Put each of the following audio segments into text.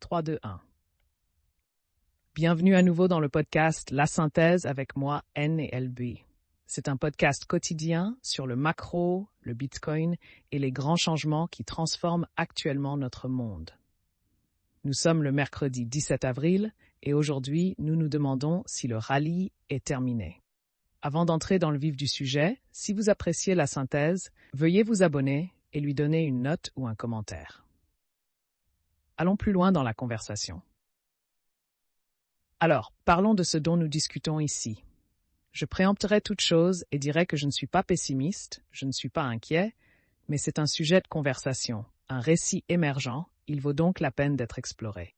3, 2, 1. Bienvenue à nouveau dans le podcast La Synthèse avec moi, NLB. C'est un podcast quotidien sur le macro, le Bitcoin et les grands changements qui transforment actuellement notre monde. Nous sommes le mercredi 17 avril et aujourd'hui, nous nous demandons si le rallye est terminé. Avant d'entrer dans le vif du sujet, si vous appréciez La Synthèse, veuillez vous abonner et lui donner une note ou un commentaire. Allons plus loin dans la conversation. Alors, parlons de ce dont nous discutons ici. Je préempterai toute chose et dirai que je ne suis pas pessimiste, je ne suis pas inquiet, mais c'est un sujet de conversation, un récit émergent, il vaut donc la peine d'être exploré.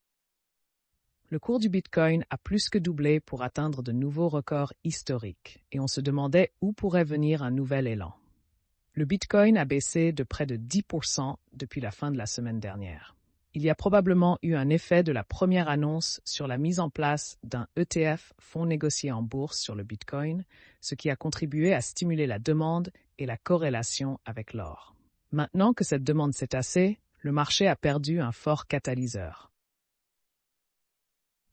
Le cours du Bitcoin a plus que doublé pour atteindre de nouveaux records historiques, et on se demandait où pourrait venir un nouvel élan. Le Bitcoin a baissé de près de 10% depuis la fin de la semaine dernière. Il y a probablement eu un effet de la première annonce sur la mise en place d'un ETF, fonds négocié en bourse sur le Bitcoin, ce qui a contribué à stimuler la demande et la corrélation avec l'or. Maintenant que cette demande s'est tassée, le marché a perdu un fort catalyseur.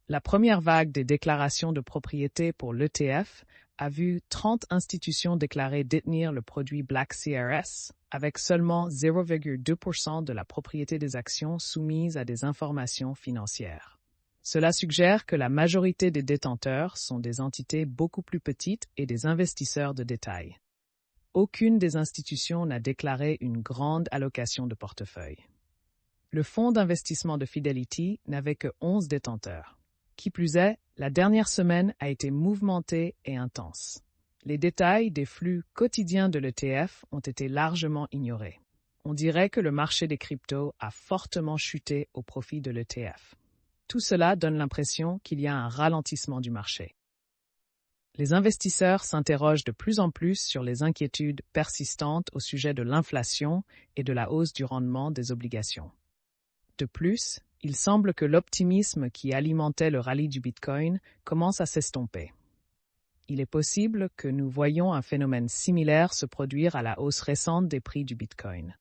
La première vague des déclarations de propriété pour l'ETF a vu 30 institutions déclarer détenir le produit Black CRS, avec seulement 0,2% de la propriété des actions soumises à des informations financières. Cela suggère que la majorité des détenteurs sont des entités beaucoup plus petites et des investisseurs de détail. Aucune des institutions n'a déclaré une grande allocation de portefeuille. Le fonds d'investissement de Fidelity n'avait que 11 détenteurs. Qui plus est, la dernière semaine a été mouvementée et intense. Les détails des flux quotidiens de l'ETF ont été largement ignorés. On dirait que le marché des cryptos a fortement chuté au profit de l'ETF. Tout cela donne l'impression qu'il y a un ralentissement du marché. Les investisseurs s'interrogent de plus en plus sur les inquiétudes persistantes au sujet de l'inflation et de la hausse du rendement des obligations. De plus, il semble que l'optimisme qui alimentait le rallye du Bitcoin commence à s'estomper. Il est possible que nous voyions un phénomène similaire se produire à la hausse récente des prix du Bitcoin.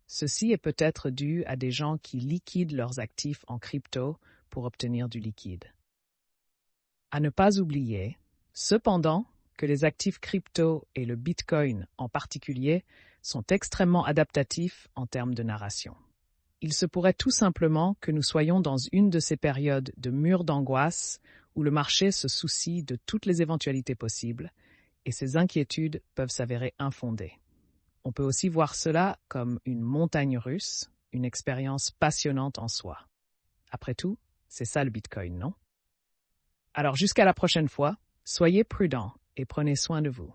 Ceci est peut-être dû à des gens qui liquident leurs actifs en crypto pour obtenir du liquide. À ne pas oublier, cependant, que les actifs crypto et le Bitcoin en particulier sont extrêmement adaptatifs en termes de narration. Il se pourrait tout simplement que nous soyons dans une de ces périodes de mur d'angoisse où le marché se soucie de toutes les éventualités possibles et ces inquiétudes peuvent s'avérer infondées. On peut aussi voir cela comme une montagne russe, une expérience passionnante en soi. Après tout, c'est ça le Bitcoin, non? Alors jusqu'à la prochaine fois, soyez prudents et prenez soin de vous.